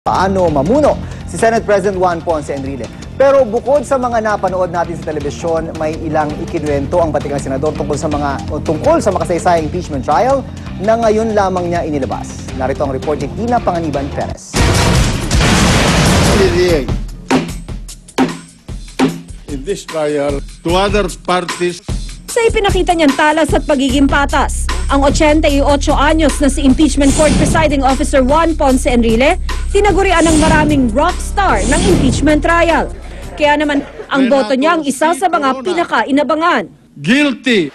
Paano mamuno si Senate President Juan Ponce Enrile. Pero bukod sa mga napanood natin sa telebisyon, may ilang ikinuwento ang batikang senador tungkol sa makasaysayang impeachment trial na ngayon lamang niya inilabas. Narito ang report ni Tina Panganiban Perez. In this trial, to other parties. Sa ipinakita niyang talas at pagiging patas, ang 88 anyos na si Impeachment Court Presiding Officer Juan Ponce Enrile, tinagurian ng maraming rockstar ng impeachment trial. Kaya naman, ang boto niya ang isa sa mga pinaka-inabangan. Guilty!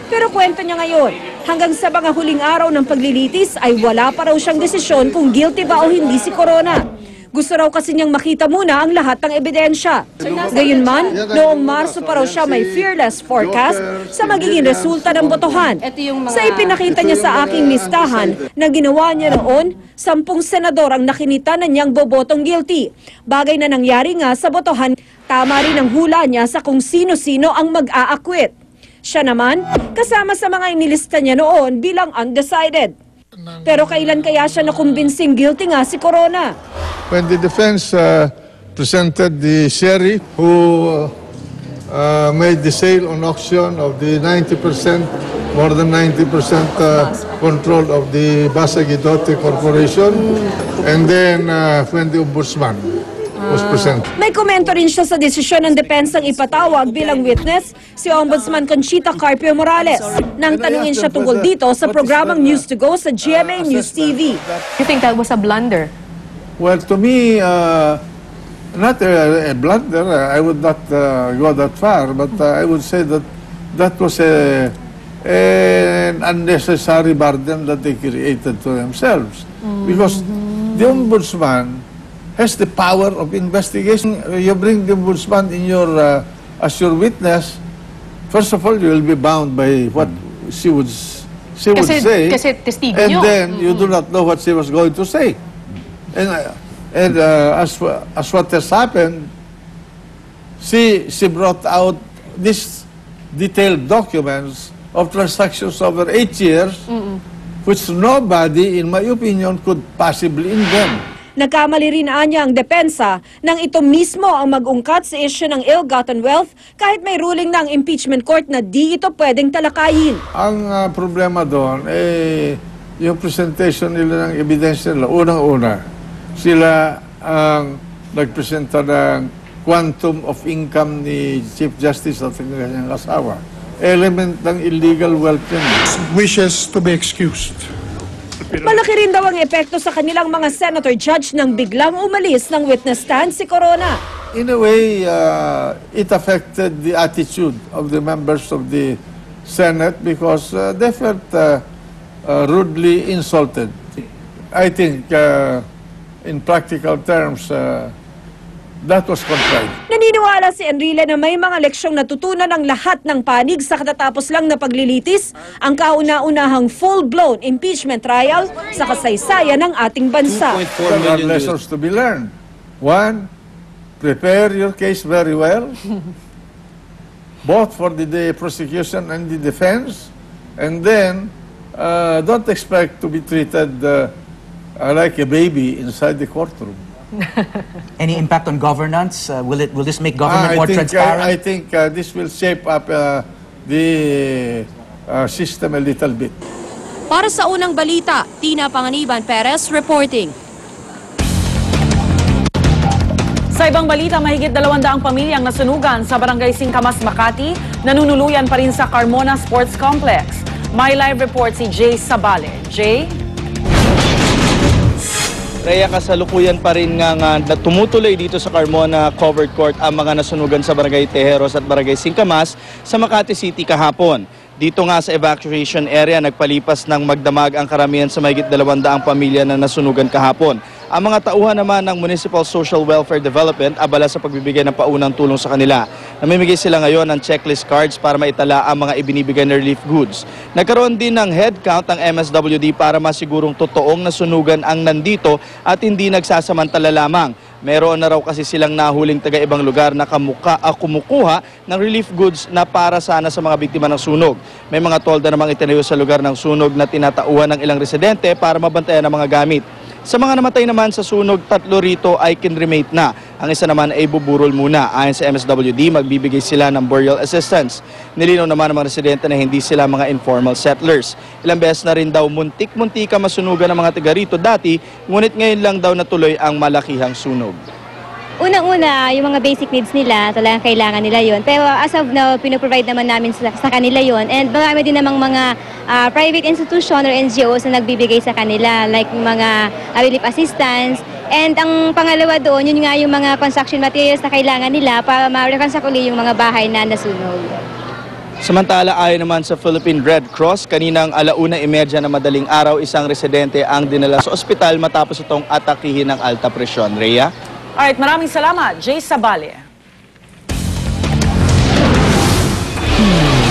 Pero kwento niya ngayon, hanggang sa mga huling araw ng paglilitis ay wala pa raw siyang desisyon kung guilty ba o hindi si Corona. Gusto raw kasi niyang makita muna ang lahat ng ebidensya. Gayunman, noong Marso pa raw siya may fearless forecast sa magiging resulta ng botohan. Sa ipinakita niya sa aking listahan na ginawa niya noon, 10 senador ang nakinita na niyang bobotong guilty. Bagay na nangyari nga sa botohan, tama rin ang hula niya sa kung sino-sino ang mag-aakwit. Siya naman, kasama sa mga inilista niya noon bilang undecided. Pero kailan kaya siya nakumbinsing guilty nga si Corona? When the defense presented the sheriff who made the sale on auction of the 90%, more than 90% control of the Basa Guidote Corporation, and then when the ombudsman was presented. May komento rin siya sa desisyon ng depensang ipatawag bilang witness si Ombudsman Conchita Carpio Morales nang tanungin siya tungkol dito sa programang News to Go sa GMA News TV. You think that was a blunder? Well, to me, not a blunder. I would not go that far, but I would say that that was an unnecessary burden that they created to themselves. Because the ombudsman has the power of investigation. You bring the ombudsman in your as your witness. First of all, you will be bound by what she would say, kasi testigo and nyo. then you do not know what she was going to say. And as what has happened, she brought out these detailed documents of transactions over 8 years, which nobody, in my opinion, could possibly invent. Nagkamali rin niya ang depensa nang ito mismo ang mag-ungkat sa issue ng ill-gotten wealth kahit may ruling ng impeachment court na di ito pwedeng talakayin. Ang problema doon, yung presentation nila ng ebidensya nila, unang-una, sila ang nagpresenta ng quantum of income ni Chief Justice at ng kanyang asawa. Element ng illegal wealth yun. Wishes to be excused. Malaki rin daw ang epekto sa kanilang mga senator judge nang biglang umalis ng witness stand si Corona. In a way, it affected the attitude of the members of the Senate because they felt rudely insulted. I think in practical terms, that was contrived. Naniniwala si Enrile na may mga leksyong natutunan ng lahat ng panig sa katatapos lang na paglilitis ang kauna-unahang full-blown impeachment trial sa kasaysayan ng ating bansa. There are lessons to be learned. One, prepare your case very well, both for the prosecution and the defense, and then don't expect to be treated like a baby inside the courtroom. Any impact on governance? Will this make government more transparent? I think this will shape up the system a little bit. Para sa unang balita, Tina Panganiban Perez reporting. Sa ibang balita, mahigit 200 pamilyang nasunugan sa Barangay Singkamas, Makati, nanunuluyan pa rin sa Carmona Sports Complex. May live report si Jay Sabale. Jay? Rhea, kasalukuyan pa rin nga tumutuloy dito sa Carmona Covered Court ang mga nasunugan sa Barangay Tejeros at Barangay Singkamas sa Makati City kahapon. Dito nga sa evacuation area, nagpalipas ng magdamag ang karamihan sa mahigit 200 pamilya na nasunugan kahapon. Ang mga tauhan naman ng Municipal Social Welfare Development abala sa pagbibigay ng paunang tulong sa kanila. Namimigay sila ngayon ng checklist cards para maitala ang mga ibinibigay na relief goods. Nagkaroon din ng head count ng MSWD para masigurong totoong nasunugan ang nandito at hindi nagsasamantala lamang. Meron na raw kasi silang nahuling taga-ibang lugar na kumukuha ng relief goods na para sana sa mga biktima ng sunog. May mga tolda namang itinayo sa lugar ng sunog na tinatauhan ng ilang residente para mabantayan ang mga gamit. Sa mga namatay naman sa sunog, 3 rito ay kinremate na. Ang isa naman ay buburol muna. Ayon sa MSWD, magbibigay sila ng burial assistance. Nilinaw naman ng mga residente na hindi sila mga informal settlers. Ilang beses na rin daw muntik-muntika masunugan ng mga taga rito dati, ngunit ngayon lang daw natuloy ang malakihang sunog. Unang-una, yung mga basic needs nila, talagang kailangan nila yon. Pero as of now, pinoprovide naman namin sa kanila yon. And marami din namang mga private institution or NGOs na nagbibigay sa kanila, like mga relief assistance. And ang pangalawa doon, yun nga yung mga construction materials na kailangan nila para ma-reconstruct uli yung mga bahay na nasunog. Samantala, ayon naman sa Philippine Red Cross, kaninang 1:30 na madaling araw, isang residente ang dinala sa ospital matapos itong atakihin ng alta presyon. Rhea? Alright, maraming salamat, Jay Sabale.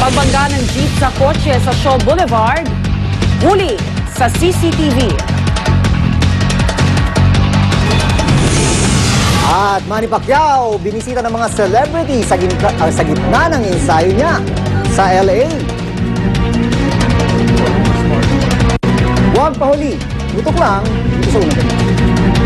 Pagbangga ng jeep sa kotse sa Shaw Boulevard, huli sa CCTV. At Manny Pacquiao, binisita ng mga celebrity sa gitna ng ensayo niya sa LA. Huwag pahuli. Tutok lang dito sa Unang Balita.